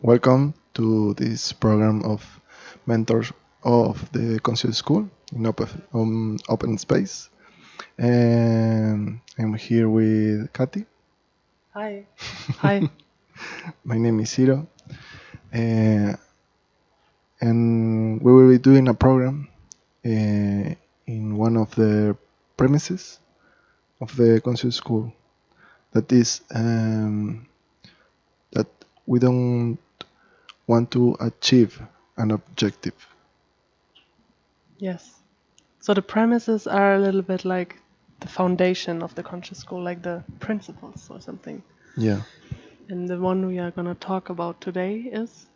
Welcome to this program of mentors of the Conscious School in open space. And I'm here with Katy. Hi. Hi. My name is Hiro. Uh, and we will be doing a program in one of the premises of the Conscious School. That is that we don't want to achieve an objective. Yes. So the premises are a little bit like the foundation of the conscious school, like the principles or something. Yeah. And the one we are going to talk about today is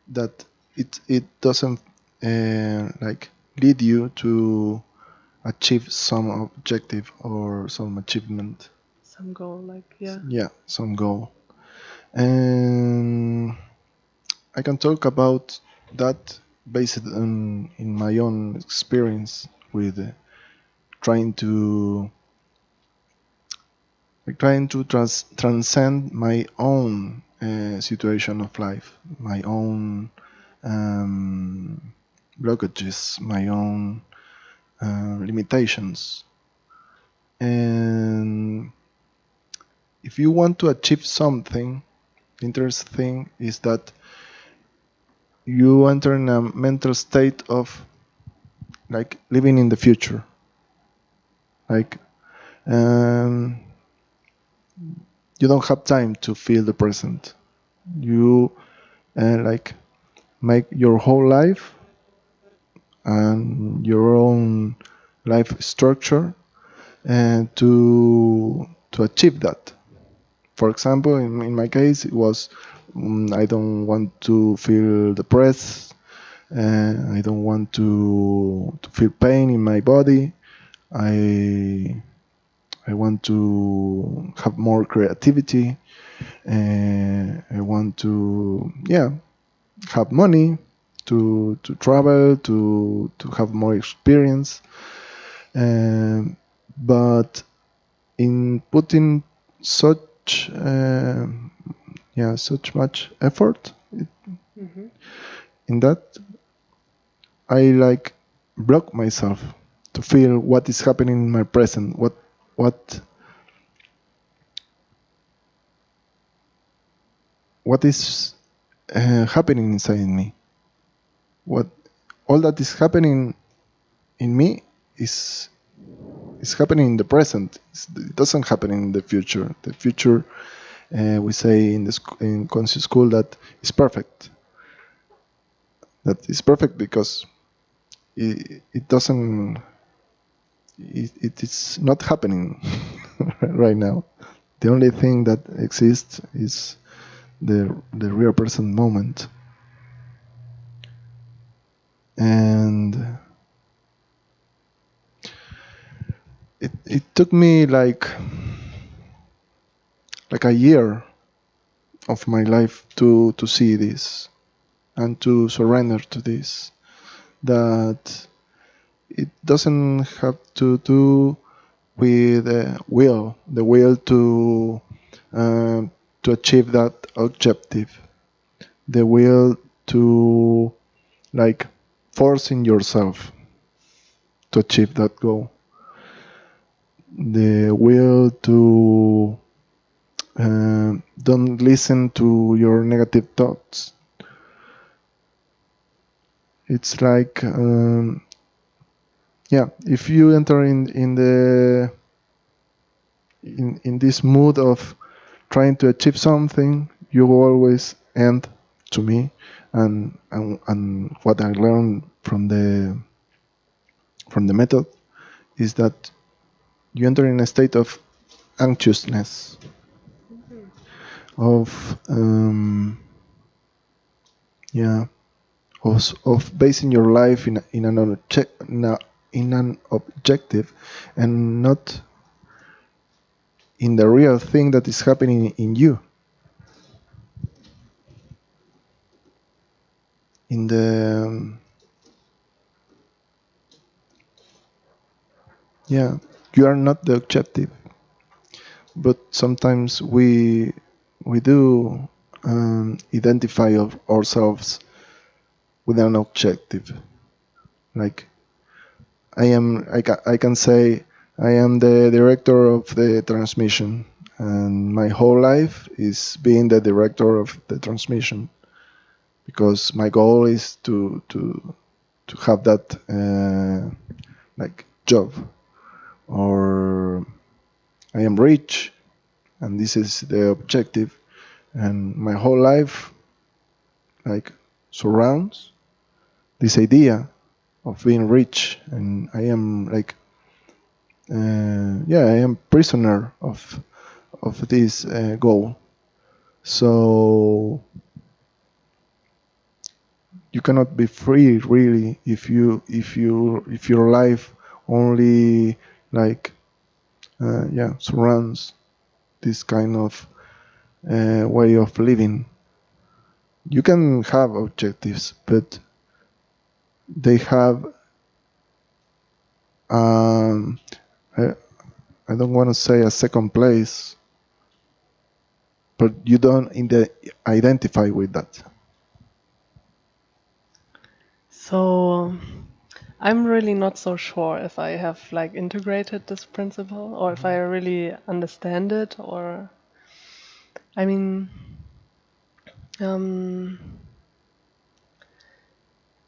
That it doesn't like lead you to achieve some objective or some achievement. some goal, like, yeah. Yeah, some goal. And I can talk about that based on in my own experience with trying to transcend my own situation of life, my own blockages, my own limitations. And if you want to achieve something, the interesting thing is that you enter in a mental state of like living in the future. Like you don't have time to feel the present. You like make your whole life and your own life structure and to achieve that. For example, in my case, it was I don't want to feel depressed. I don't want to feel pain in my body. I I want to have more creativity. I want to have money to travel to have more experience. But in putting such such much effort in that, I like block myself to feel what is happening in my present, what what is happening inside me. What all that is happening in me is happening in the present. It doesn't happen in the future. The future, we say in conscious school, that is perfect. That is perfect because it doesn't. It is not happening right now. The only thing that exists is the real present moment. And it took me like a year of my life to see this and to surrender to this, that it doesn't have to do with the will to achieve that objective, the will to like forcing yourself to achieve that goal, the will to don't listen to your negative thoughts. It's like if you enter in this mood of trying to achieve something, you will always end, to me, and what I learned from the method is that you enter in a state of anxiousness, of of basing your life in an objective and not in the real thing that is happening in you, in the you are not the objective, but sometimes we do identify ourselves with an objective. Like I can say I am the director of the transmission, and my whole life is being the director of the transmission, because my goal is to have that like job, or I am rich, and this is the objective, and my whole life like surrounds this idea of being rich, and I am like I am prisoner of this goal. So you cannot be free really if your life only like surrounds this kind of way of living. You can have objectives, but they have um, I, I don't want to say a second place, but you don't identify with that. So I'm really not so sure if I have like integrated this principle or if I really understand it, or I mean, um,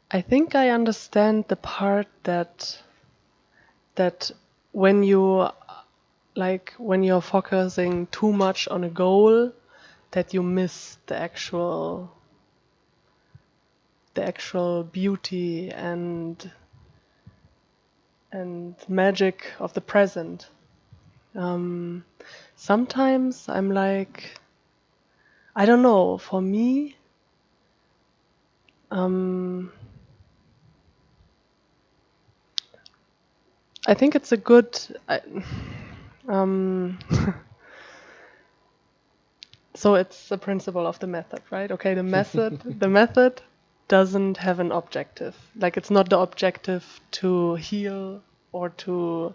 I think I understand the part that when you when you're focusing too much on a goal, that you miss the actual beauty and magic of the present. Sometimes I'm like, I don't know, for me, I think it's a good. Um, so it's the principle of the method, right? Okay, the method doesn't have an objective. Like it's not the objective to heal or to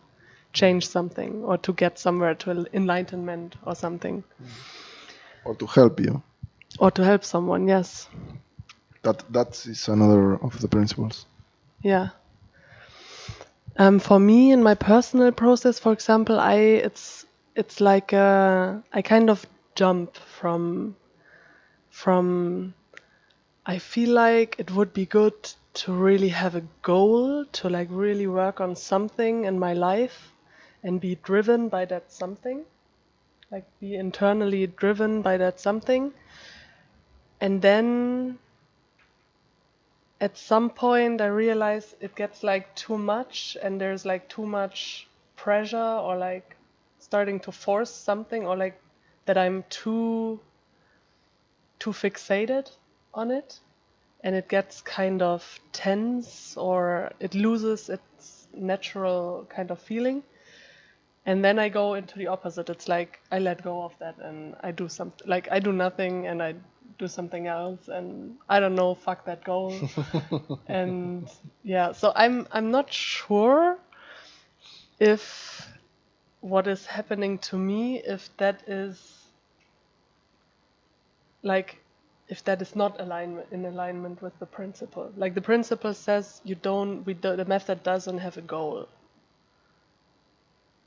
change something or to get somewhere to enlightenment or something. Or to help you. Or to help someone, yes. That is another of the principles. Yeah. For me, in my personal process, for example, it's like I kind of jump from I feel like it would be good to really have a goal, to like really work on something in my life and be driven by that something, like be internally driven by that something. And then at some point I realize it gets like too much and there's like too much pressure or like starting to force something, or like that I'm too fixated on it, and it gets kind of tense or it loses its natural kind of feeling. And then I go into the opposite. It's like I let go of that and I do something, like I do nothing and I do something else, and I don't know, fuck that goal. And yeah, so I'm not sure if what is happening to me, if that is like if that is not in alignment with the principle. Like the principle says the method doesn't have a goal.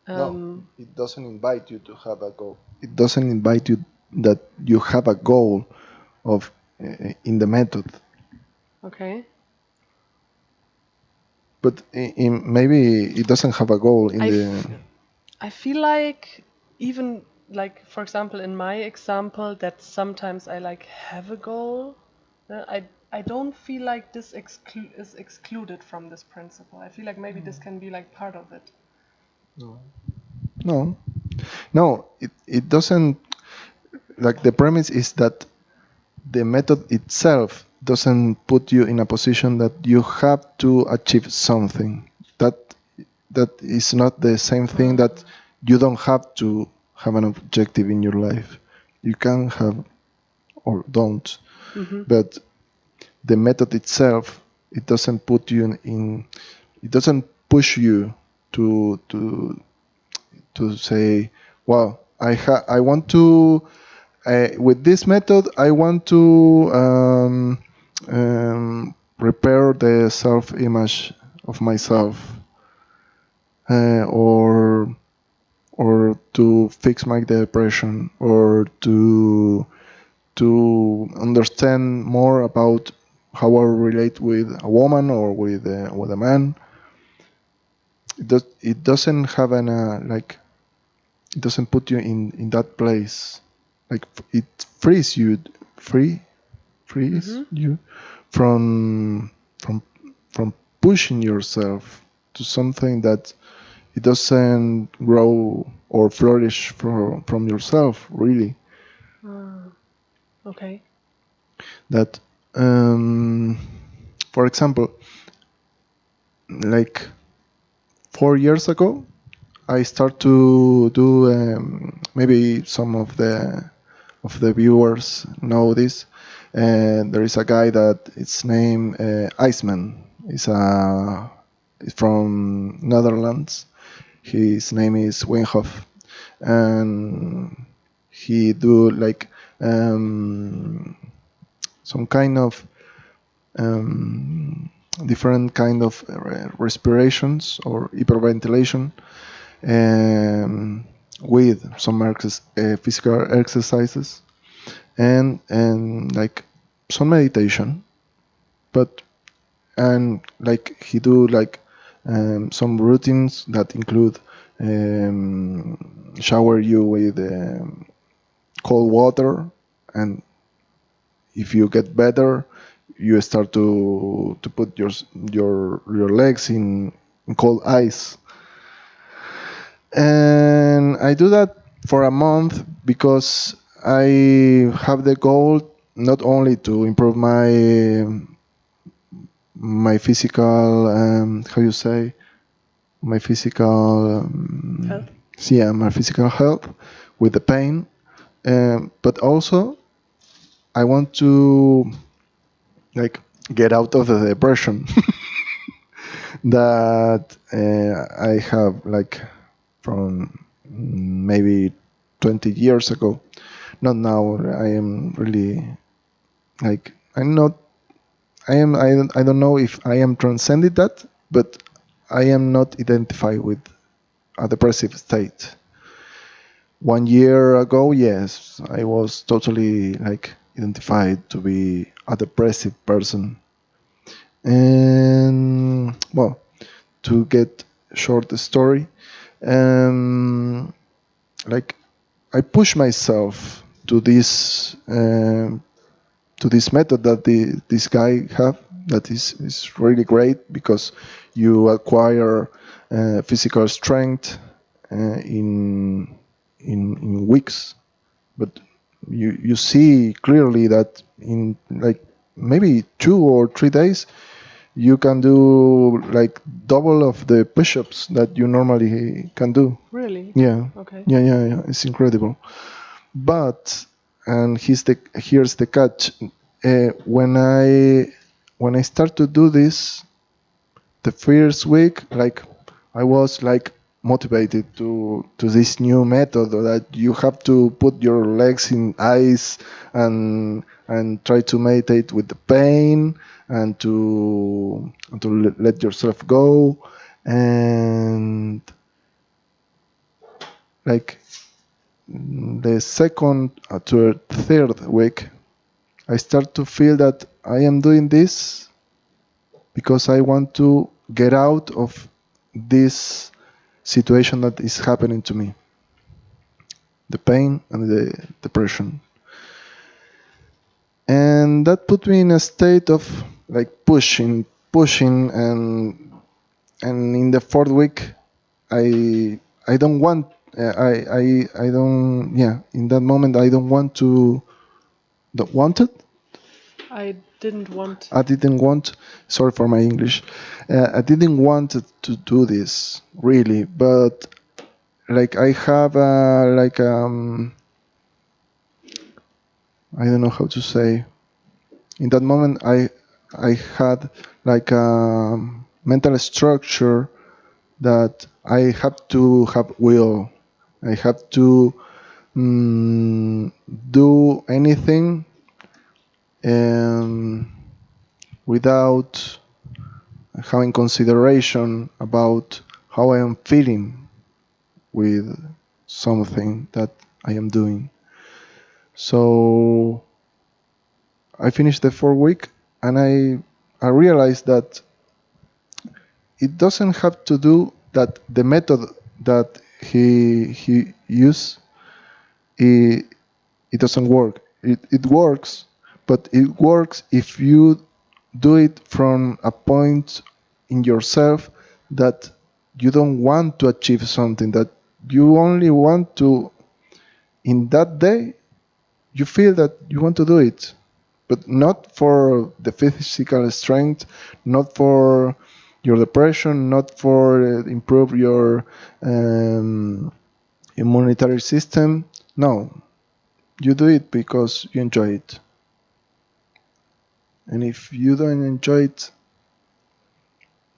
No, it doesn't invite you to have a goal. It doesn't invite you that you have a goal of in the method. Okay. But maybe it doesn't have a goal in I feel like, even like for example in my example, that sometimes I like have a goal. I don't feel like this is excluded from this principle. I feel like maybe this can be like part of it. No, no, it doesn't. Like the premise is that the method itself doesn't put you in a position that you have to achieve something. That is not the same thing that you don't have to have an objective in your life. You can have or don't, but the method itself, it doesn't put you it doesn't push you to say, well, I want to with this method, I want to repair the self-image of myself, or to fix my depression, or to understand more about how I relate with a woman or with a man. It doesn't have an like, it doesn't put you in that place. Like, it frees you, free frees Mm-hmm. you from from from pushing yourself to something that it doesn't grow or flourish from yourself, really. Ah, okay. That, for example, like 4 years ago, I start to do, maybe some of the viewers know this. And there is a guy that it's named Iceman. He's from Netherlands. His name is Wenhoff, and he do like, some kind of, um, different kind of respirations or hyperventilation, with some physical exercises, and like some meditation. But, and like, he do like, some routines that include, shower you with cold water, and if you get better, you start to put your legs in cold ice. And I do that for a month because I have the goal not only to improve my physical, how you say, my physical, Health. yeah, my physical health with the pain, but also I want to, like, get out of the depression that I have, like, from maybe 20 years ago. Not now. I am really, like, I'm not. I don't know if I am transcended that, but I am not identified with a depressive state. 1 year ago, yes, I was totally, like, identified to be a depressive person. And, well, to get short the story, um, like, I push myself to this method that this guy have, that is really great, because you acquire physical strength in weeks, but you see clearly that in, like, maybe 2 or 3 days you can do like double of the push-ups that you normally can do. Really? Yeah, Okay. yeah. It's incredible. But, and here's the catch. When I start to do this, the first week, like, I was like motivated to this new method that you have to put your legs in ice, and try to meditate with the pain, and to let yourself go. And, like, the second to third week, I start to feel that I am doing this because I want to get out of this situation that is happening to me, the pain and the depression. And that put me in a state of, like, pushing, and in the fourth week, I don't want, I don't, yeah, in that moment I don't want to, don't want it. I didn't want. I didn't want, sorry for my English, I didn't want to do this really, but, like, I have, like, I don't know how to say. In that moment, I had, like, a mental structure that I have to have will. I have to do anything um, without having consideration about how I am feeling with something that I am doing. So I finished the 4 week, and I realized that it doesn't have to do that the method that he used, it, it doesn't work. It works, but it works if you do it from a point in yourself that you don't want to achieve something, that you only want to, in that day, you feel that you want to do it, but not for the physical strength, not for your depression, not for improve your immunitary system. No, you do it because you enjoy it. And if you don't enjoy it,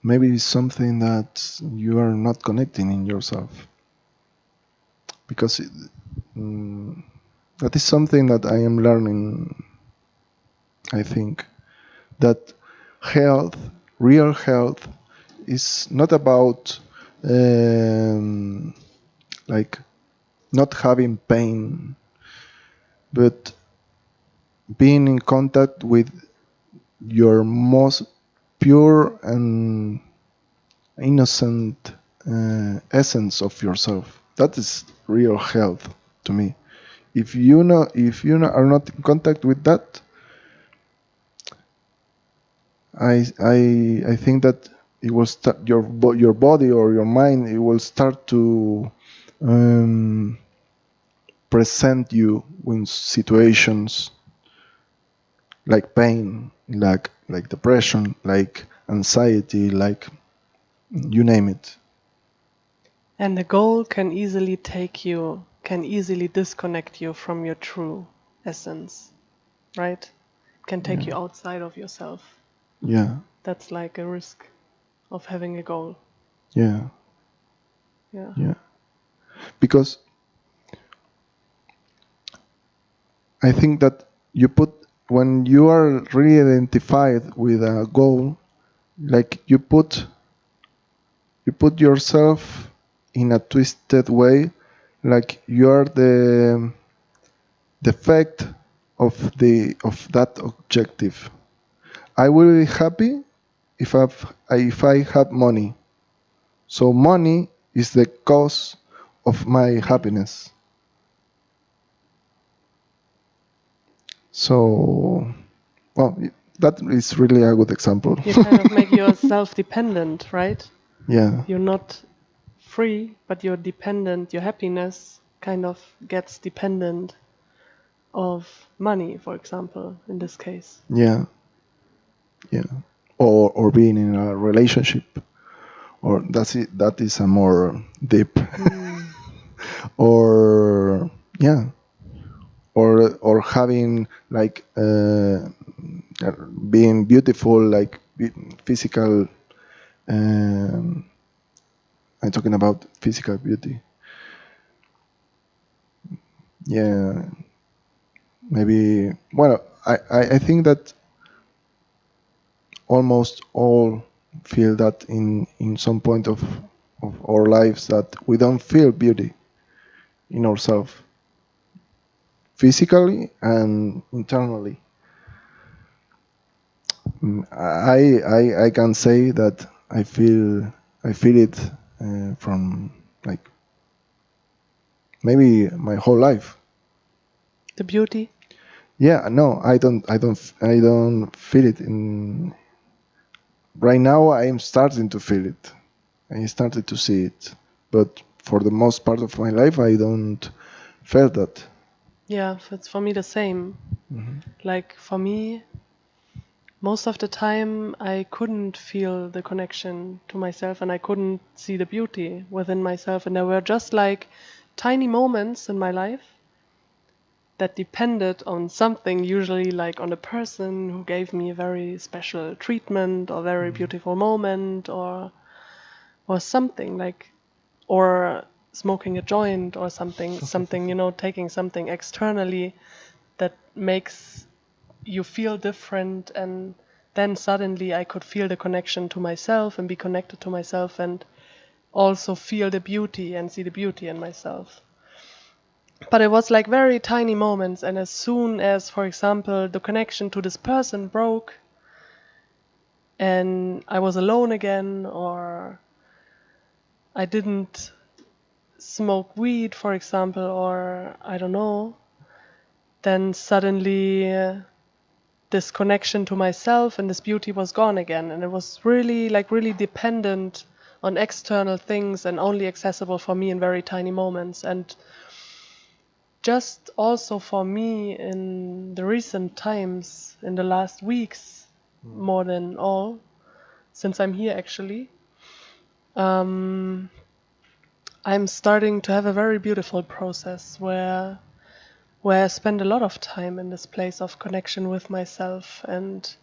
maybe it's something that you are not connecting in yourself. Because that is something that I am learning, I think. That health, real health, is not about like not having pain, but being in contact with your most pure and innocent essence of yourself. That is real health to me. If you are not in contact with that, I think that it will start your body or your mind. It will start to um, present you with situations like pain, like depression, like anxiety, like you name it. And the goal can easily disconnect you from your true essence, right? It can take you outside of yourself. Yeah, That's like a risk of having a goal. yeah, Yeah. yeah. Because I think that when you are really identified with a goal, like you put yourself in a twisted way, like you are the effect of that objective. I will be happy if I have money. So money is the cause of my happiness. So, well, that is really a good example. You kind of make yourself dependent, right? Yeah, You're not free, but you're dependent. Your happiness kind of gets dependent of money, for example, in this case. yeah, yeah. Or being in a relationship, or that's it. That is a more deep. Or yeah, or having like being beautiful, like physical. Um, I'm talking about physical beauty. Yeah, maybe. Well, I think that almost all feel that in some point of our lives that we don't feel beauty in ourselves, physically and internally. I can say that I feel it from like maybe my whole life. The beauty. Yeah, no, I don't feel it in right now. I am starting to feel it. I started to see it, but for the most part of my life, I don't feel that. Yeah, it's for me the same. Like for me, most of the time I couldn't feel the connection to myself and I couldn't see the beauty within myself. And there were just like tiny moments in my life that depended on something, usually like on a person who gave me a very special treatment or very beautiful moment or something like, or smoking a joint or something, taking something externally that makes you feel different, and then suddenly I could feel the connection to myself and be connected to myself and also feel the beauty and see the beauty in myself. But it was like very tiny moments, and as soon as, for example, the connection to this person broke and I was alone again, or I didn't smoke weed, for example, or I don't know, then suddenly this connection to myself and this beauty was gone again. And it was really, really dependent on external things and only accessible for me in very tiny moments. And just also for me in the recent times, in the last weeks, more than all, since I'm here actually, um, I'm starting to have a very beautiful process where I spend a lot of time in this place of connection with myself, and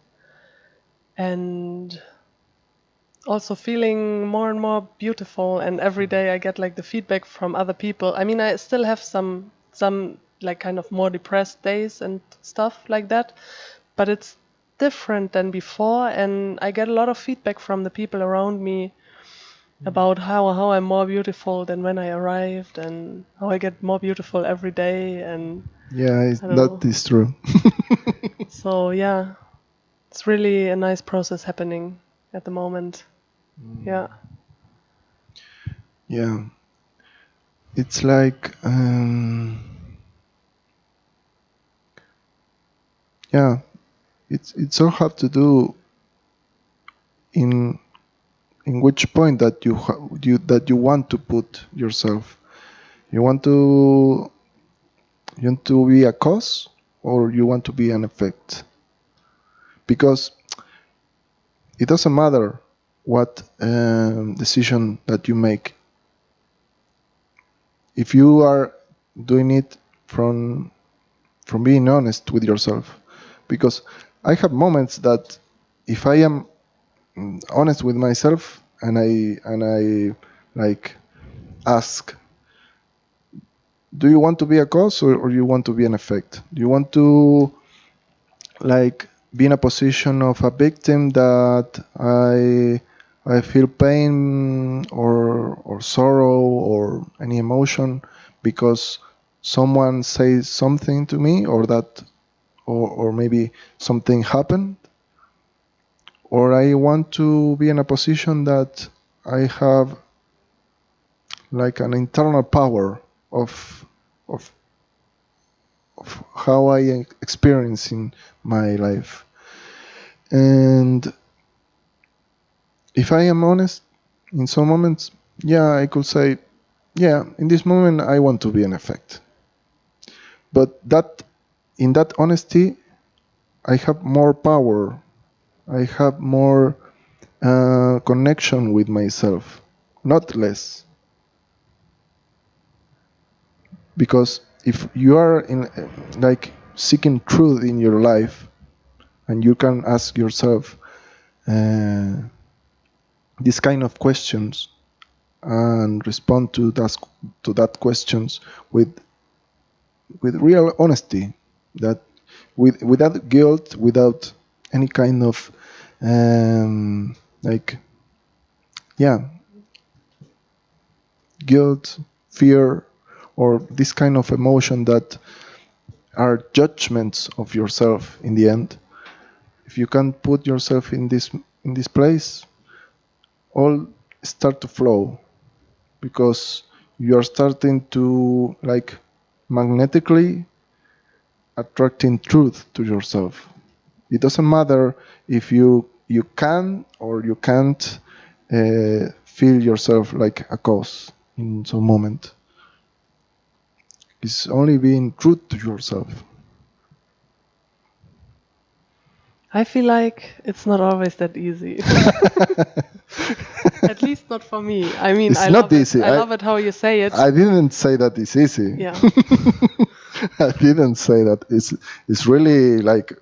also feeling more and more beautiful. And every day I get like the feedback from other people. I mean, I still have some like kind of more depressed days and stuff like that, but it's different than before, and I get a lot of feedback from the people around me about how I'm more beautiful than when I arrived, and how I get more beautiful every day. And Yeah, I don't that know. is true. So yeah, it's really a nice process happening at the moment. Yeah. Yeah, it's like yeah, it's all have to do in which point that you want to put yourself. You want to be a cause, or you want to be an effect, because it doesn't matter what decision that you make. If you are doing it from being honest with yourself, because I have moments that if I am honest with myself, and I like ask, do you want to be a cause, or you want to be an effect? Do you want to like be in a position of a victim that I feel pain or sorrow or any emotion because someone says something to me, or that or maybe something happened? Or I want to be in a position that I have like an internal power of of of how I experience in my life. And if I am honest, in some moments, yeah, I could say, yeah, in this moment I want to be an effect. But that in that honesty, I have more power. I have more connection with myself, not less. Because if you are in like seeking truth in your life, and you can ask yourself these kind of questions and respond to that questions with real honesty, that without guilt, without any kind of like yeah, guilt, fear, or this kind of emotion that are judgments of yourself in the end. If you can put yourself in this place, all start to flow, because you are starting to like magnetically attracting truth to yourself. It doesn't matter if you can or you can't feel yourself like a cause in some moment. It's only being true to yourself. I feel like it's not always that easy. At least not for me. I mean, It's I not love it. easy. I love it how you say it. I didn't say that it's easy. Yeah. I didn't say that. It's really like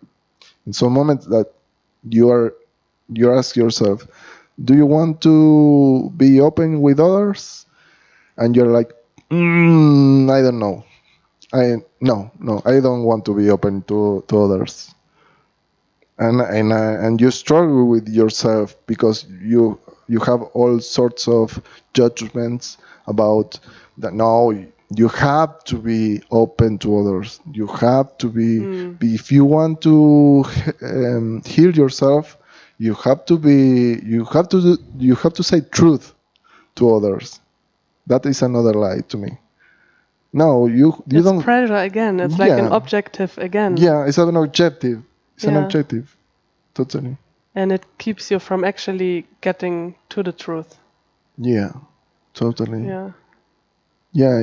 in some moments that you ask yourself, do you want to be open with others? And you're like, I don't know. I don't want to be open to others. And you struggle with yourself because you have all sorts of judgments about that. No, you have to be open to others. You have to be if you want to heal yourself, you have to say truth to others. That is another lie to me. No, you It's don't. pressure again. It's like an Yeah, objective again. yeah, it's an objective. It's an Yeah. objective, totally. And it keeps you from actually getting to the truth. Yeah, totally. Yeah. Yeah,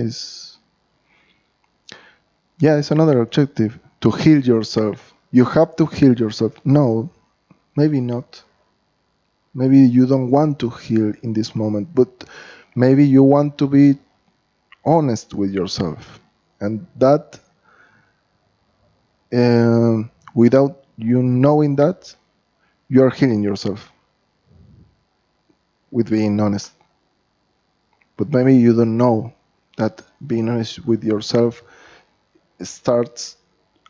it's another objective to heal yourself. You have to heal yourself. No, maybe not. Maybe you don't want to heal in this moment, but maybe you want to be honest with yourself, and that without you knowing that, you are healing yourself with being honest. But maybe you don't know that being honest with yourself starts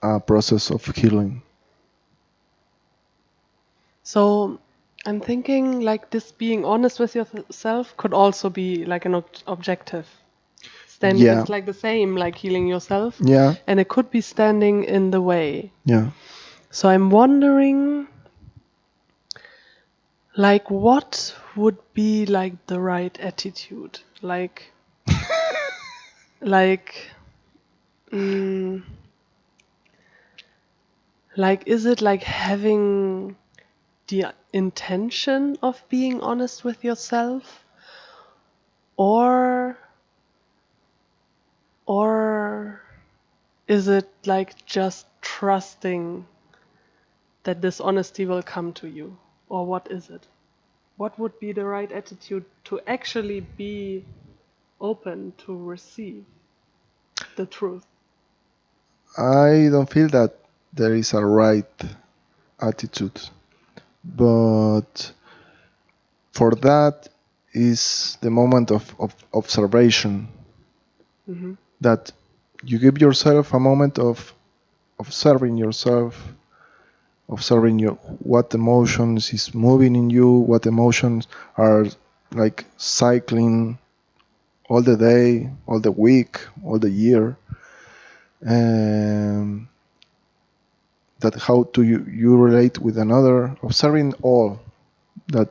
a process of healing. So I'm thinking like this being honest with yourself could also be like an objective. Standing, Yeah, it's like the same, like healing yourself. yeah, And it could be standing in the way. yeah. So I'm wondering, like, what would be like the right attitude? Like, mm, like, is it like having the intention of being honest with yourself? Or Or is it like just trusting that this honesty will come to you? Or what is it? What would be the right attitude to actually be open to receive the truth? I don't feel that there is a right attitude, but for that is the moment of observation, Hmm. that you give yourself a moment of observing yourself, observing what emotions is moving in you, what emotions are like cycling all the day, all the week, all the year. Um, that how do you relate with another, observing all that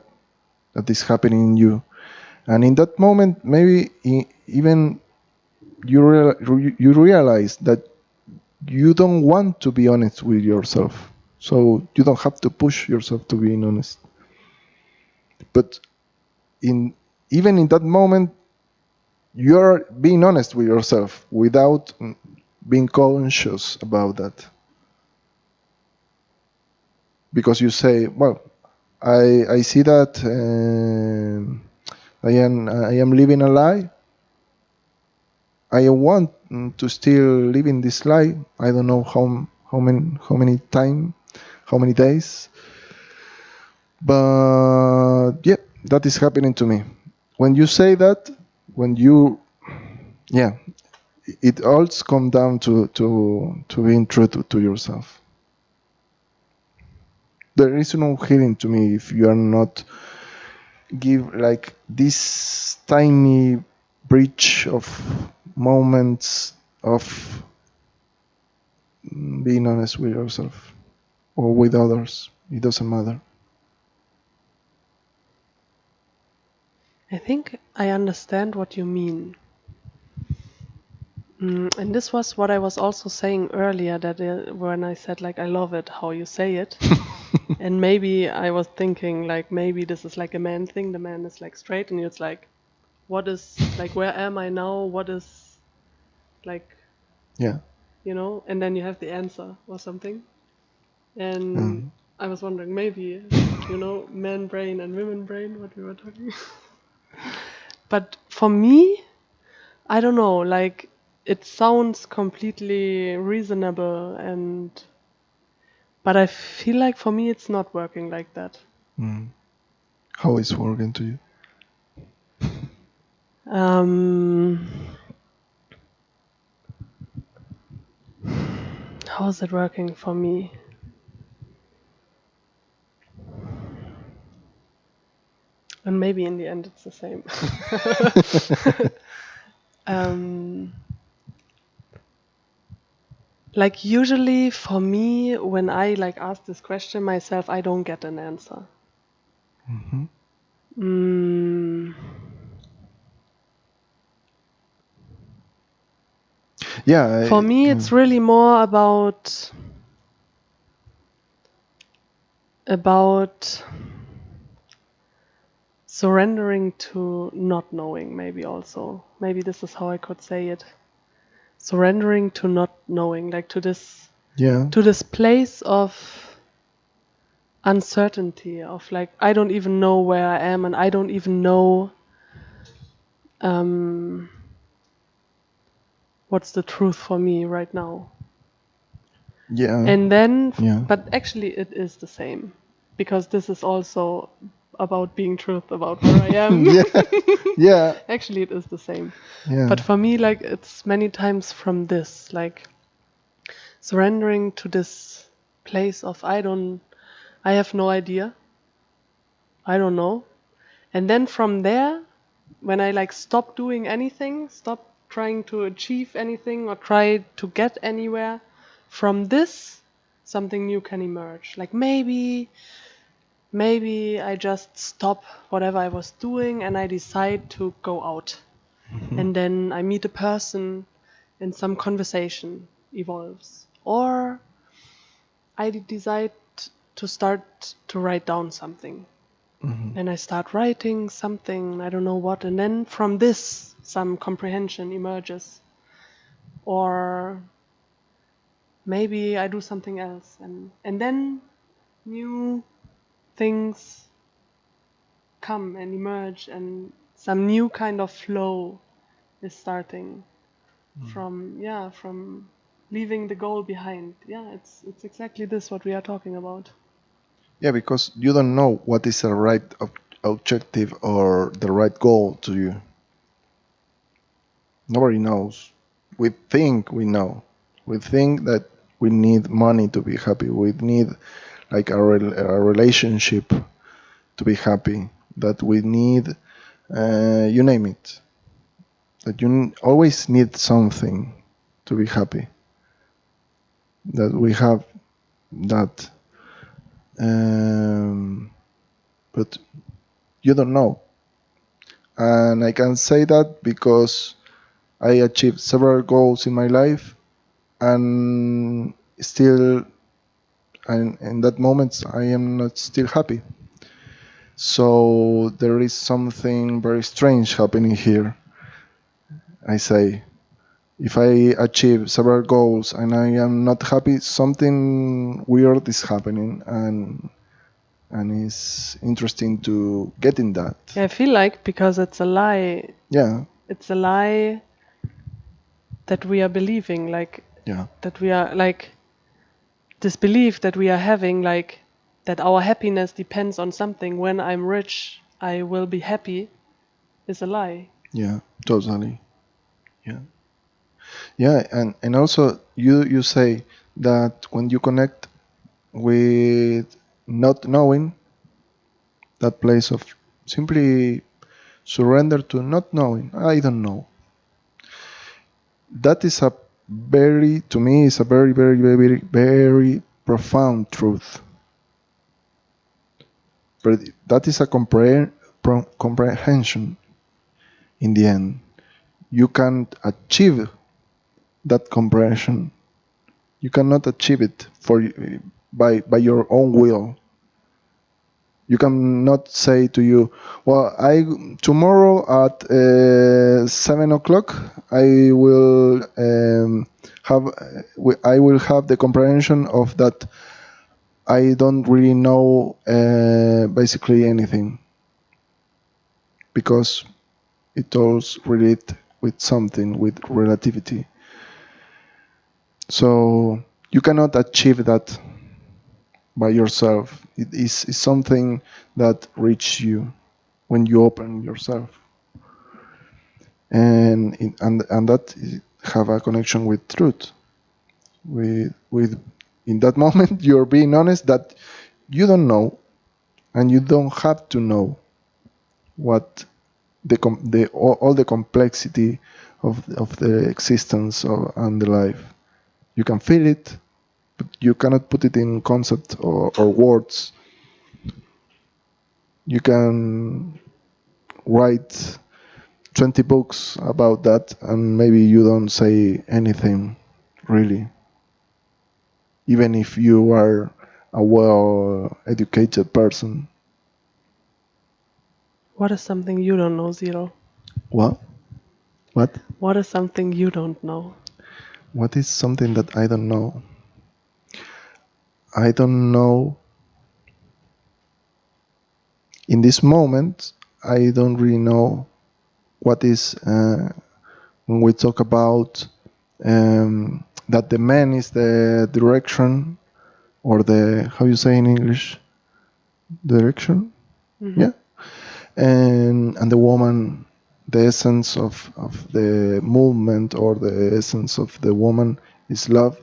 that is happening in you, and in that moment maybe even you realize that you don't want to be honest with yourself, so you don't have to push yourself to being honest, but in even in that moment you're being honest with yourself without being conscious about that, because you say, well, I see that I am living a lie. I want to still live in this lie. I don't know how many days, but yeah, that is happening to me. When you say that, when you, yeah, it all comes down to being true to yourself. There is no healing to me if you are not give like this tiny breach of moments of being honest with yourself or with others. It doesn't matter. I think I understand what you mean. And this was what I was also saying earlier, that when I said, like, I love it how you say it. And maybe I was thinking, like, maybe this is like a man thing. The man is like straight, and it's like, what is, like, where am I now? What is, like, Yeah. and then you have the answer or something. And Um, I was wondering, maybe, man brain and women brain, what we were talking. But for me, I don't know, like, it sounds completely reasonable, but I feel like for me it's not working like that. how is working to you? Um, How is it working for me? And maybe in the end it's the same. um, like usually for me, when I like ask this question myself, I don't get an answer. Mhm. Mm, Yeah, for me, yeah. it's really more about surrendering to not knowing. Maybe this is how I could say it. Surrendering to not knowing, like Yeah. to this place of uncertainty, of like I don't even know where I am, and I don't even know um, what's the truth for me right now. Yeah. And then, Yeah. but actually, it is the same, because this is also about being truth about where I am. Yeah. Yeah. Actually, it is the same. Yeah. But for me, like, it's many times from this, like, surrendering to this place of I have no idea, I don't know. And then from there, when I like stop doing anything, stop trying to achieve anything or try to get anywhere, from this, something new can emerge. Like maybe I just stop whatever I was doing and I decide to go out. Mhm. And then I meet a person and some conversation evolves. Or I decide to start to write down something. Mhm. And I start writing something, I don't know what, and then from this, some comprehension emerges. Or maybe I do something else, and then new things come and emerge, and some new kind of flow is starting from leaving the goal behind. Yeah, it's exactly this what we are talking about. Yeah, because you don't know what is a right objective or the right goal to you. Nobody knows. We think we know. We think that we need money to be happy. We need like a relationship to be happy. That we need, you name it. That you always need something to be happy. That we have that, but you don't know. And I can say that because I achieved several goals in my life, and still, and in that moment, I am not still happy. So there is something very strange happening here. I say, if I achieve several goals and I am not happy, something weird is happening, and it's interesting to get in that. Yeah, I feel like because it's a lie. Yeah, It's a lie that we are believing, like yeah, that we are like this belief that we are having, like that our happiness depends on something. When I'm rich, I will be happy, is a lie. yeah, totally. Yeah, yeah, and also you say that when you connect with not knowing, that place of simply surrender to not knowing, I don't know. That is a very, to me, is a very, very, very, very profound truth. But that is a comprehension in the end. You can't achieve that comprehension. You cannot achieve it by your own will. You cannot say to you, well, I tomorrow at 7 o'clock I will I will have the comprehension of that. I don't really know basically anything, because it all relates with something, with relativity. So you cannot achieve that by yourself. It is something that reaches you when you open yourself, and that have a connection with truth. with in that moment you're being honest that you don't know, and you don't have to know what all the complexity of the existence and the life. You can feel it, but you cannot put it in concept or words. You can write 20 books about that, and maybe you don't say anything really, even if you are a well educated person. What is something you don't know, Zero? What? What? What is something you don't know? What is something that I don't know? I don't know. In this moment, I don't really know what is when we talk about that the man is the direction, or the, how you say in English, direction, yeah, and the woman, the essence of the movement, or the essence of the woman is love.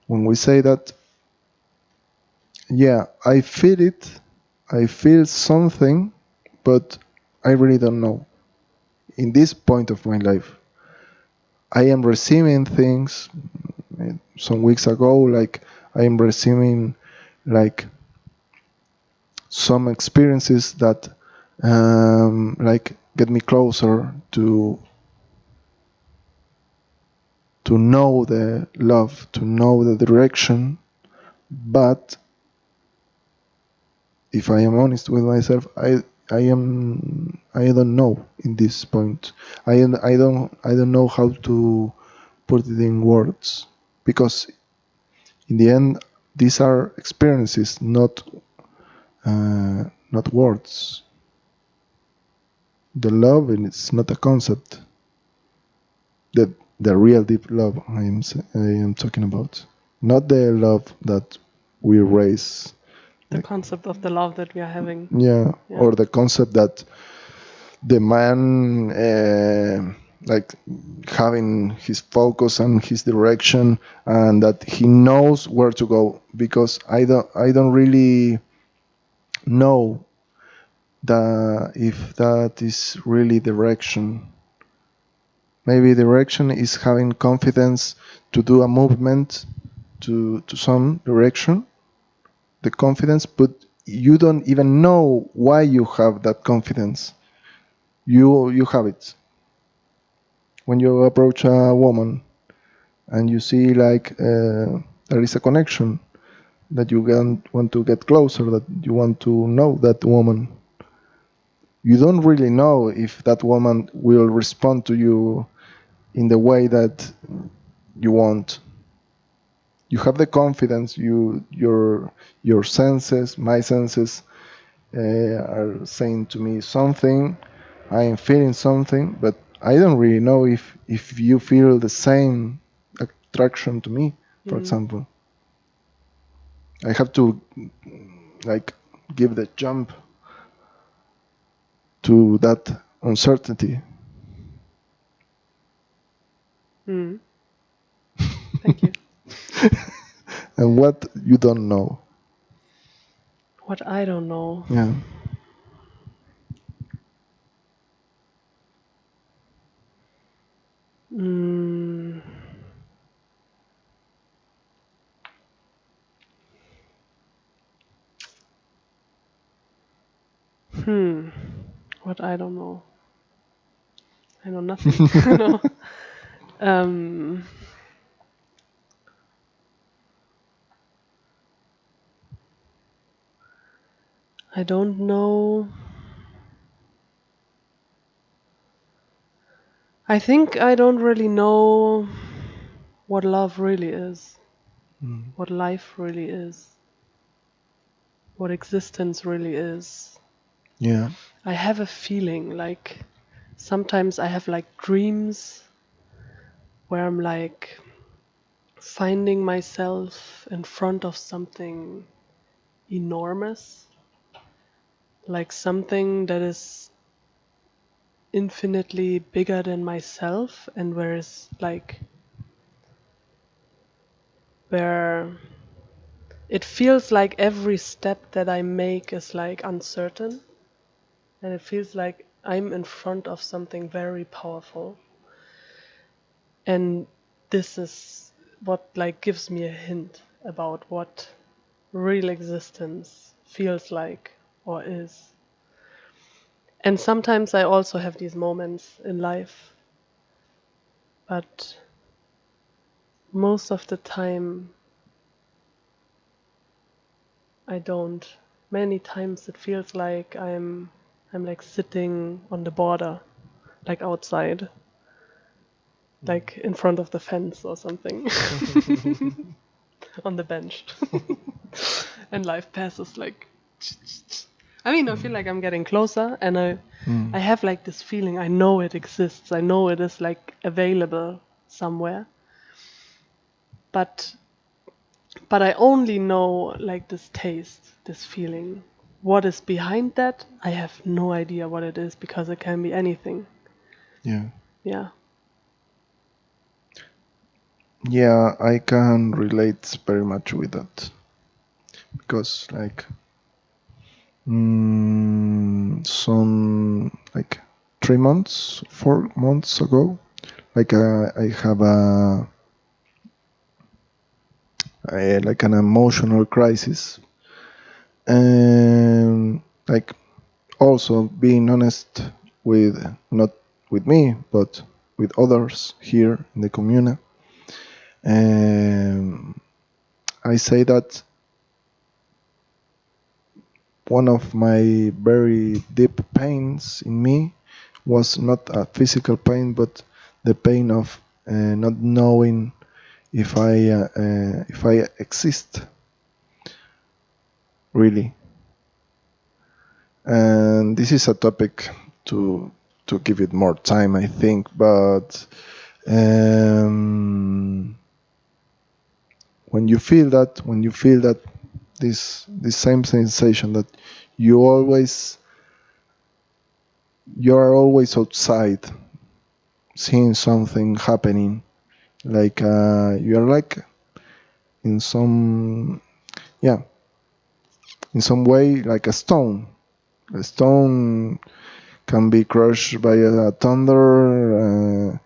When we say that, yeah, I feel it, I feel something, but I really don't know. In this point of my life, I am receiving things. Some weeks ago, like, I am receiving like some experiences that like get me closer to know the love, to know the direction. But if I am honest with myself, I don't know in this point. I don't know how to put it in words, because in the end these are experiences, not words. The love is not a concept. The real deep love I am talking about, not the love that we raise. The concept of the love that we are having. Yeah, Yeah. or the concept that the man like having his focus and his direction, and that he knows where to go, because I don't really know that if that is really direction. Maybe direction is having confidence to do a movement to some direction, the confidence, but you don't even know why you have that confidence. You have it when you approach a woman and you see like there is a connection, that you want to get closer, that you want to know that woman. You don't really know if that woman will respond to you in the way that you want. You have the confidence. Your senses, my senses, are saying to me something. I am feeling something, but I don't really know if you feel the same attraction to me, for example. I have to like give the jump to that uncertainty. Thank you. And what you don't know. What I don't know. Yeah. Mm. What I don't know. I know nothing. No. Um, I don't know. I think I don't really know what love really is, what life really is, what existence really is. Yeah. I have a feeling like sometimes I have like dreams where I'm like finding myself in front of something enormous, like something that is infinitely bigger than myself, and where is like where it feels like every step that I make is like uncertain, and it feels like I'm in front of something very powerful. And this is what like gives me a hint about what real existence feels like or is. And sometimes I also have these moments in life, but most of the time I don't. Many times it feels like I'm like sitting on the border, like outside, like in front of the fence or something, on the bench. And life passes like I mean, I feel like I'm getting closer, and I have like this feeling. I know it exists. I know it is like available somewhere. But I only know like this taste, this feeling. What is behind that? I have no idea what it is because it can be anything. Yeah. Yeah. Yeah, I can relate very much with that because like some like 3 months, 4 months ago, like I have a like an emotional crisis, and like also being honest with not with me but with others here in the commune. I say that one of my very deep pains in me was not a physical pain, but the pain of not knowing if I exist really. And this is a topic to to give it more time, I think. But um, when you feel that this same sensation that you always you are always outside seeing something happening, like you're like in some yeah in some way like a stone can be crushed by a thunder,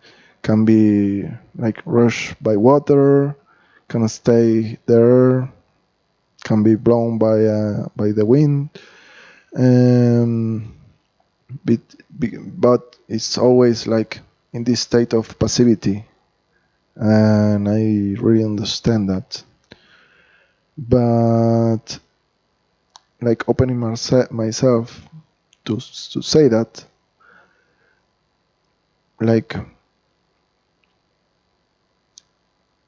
can be like rushed by water, can stay there, can be blown by the wind, um, but, but it's always like in this state of passivity, and I really understand that. But like opening myself to say that, like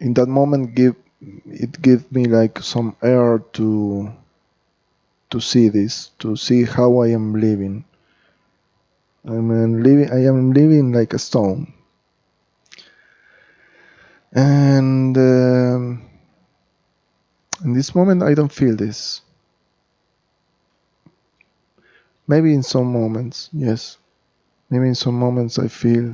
in that moment, give me like some air to see this, to see how I am living. I am living like a stone, and in this moment I don't feel this. Maybe in some moments, yes. Maybe in some moments I feel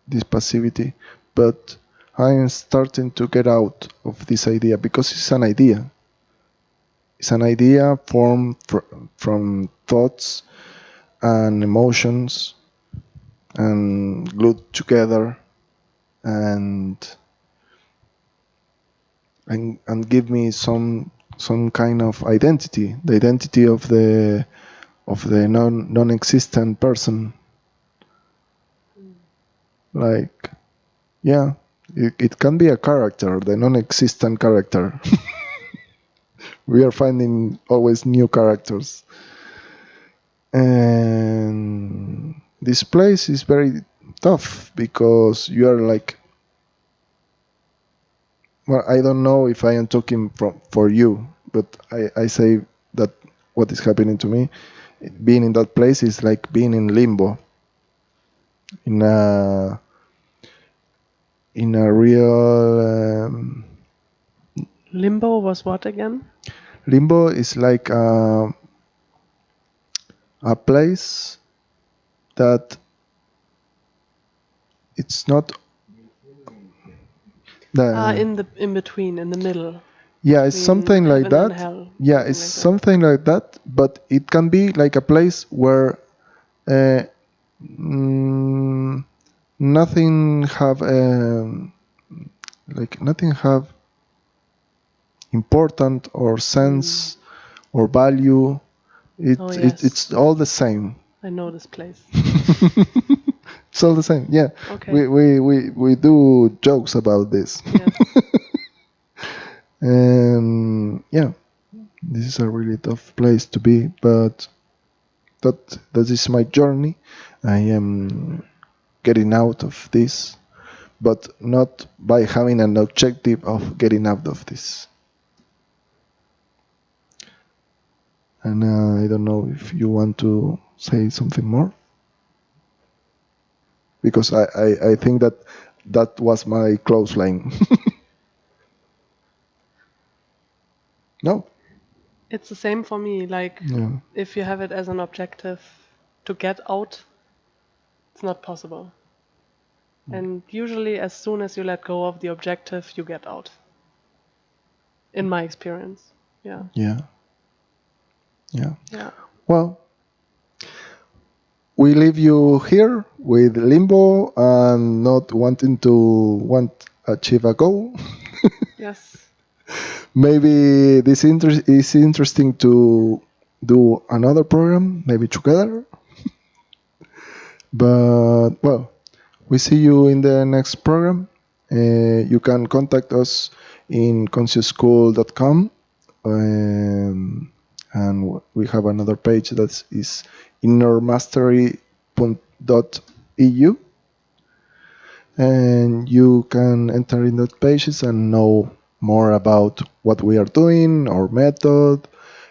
this passivity, but I am starting to get out of this idea because it's an idea. It's an idea formed from thoughts and emotions and glued together, and and give me some kind of identity, the identity of the non-existent person. Like, yeah, it can be a character, the non-existent character. We are finding always new characters, and this place is very tough because you are like, well, I don't know if I am talking for you, but I say that what is happening to me, being in that place is like being in limbo, in a real Limbo was what again? limbo is like a place that it's not In between, in the middle. Yeah, it's between something like heaven and that. hell, Yeah, something it's like that. something like that, but it can be like a place where nothing have nothing have important or sense or value. Oh, yes. It's all the same. I know this place. It's all the same. Yeah. Okay. We do jokes about this. Yes. And yeah, this is a really tough place to be, but that is my journey. I am getting out of this, but not by having an objective of getting out of this. And I don't know if you want to say something more, because I think that was my close line. No. It's the same for me. Like, Yeah. if you have it as an objective to get out, it's not possible. And usually, as soon as you let go of the objective, you get out. In my experience. Yeah. Yeah. Yeah. Yeah. Well, we leave you here with limbo and not wanting to achieve a goal. Yes. Maybe this is interesting to do another program, maybe together. But well, we see you in the next program. You can contact us in consciouschool.com, and we have another page that is innermastery.eu, and you can enter in that pages and know more about what we are doing, our method,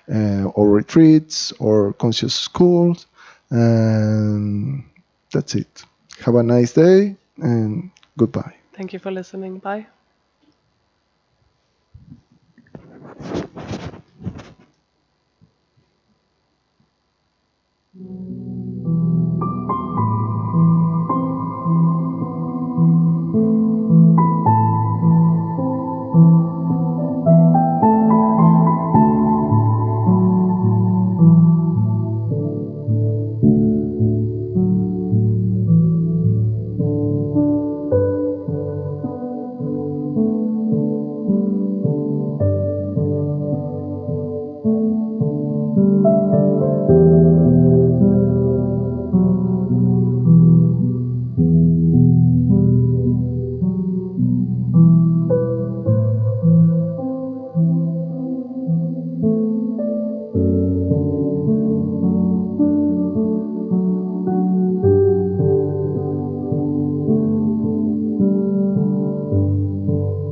or retreats, or conscious schools, and that's it. Have a nice day and goodbye. Thank you for listening. Bye.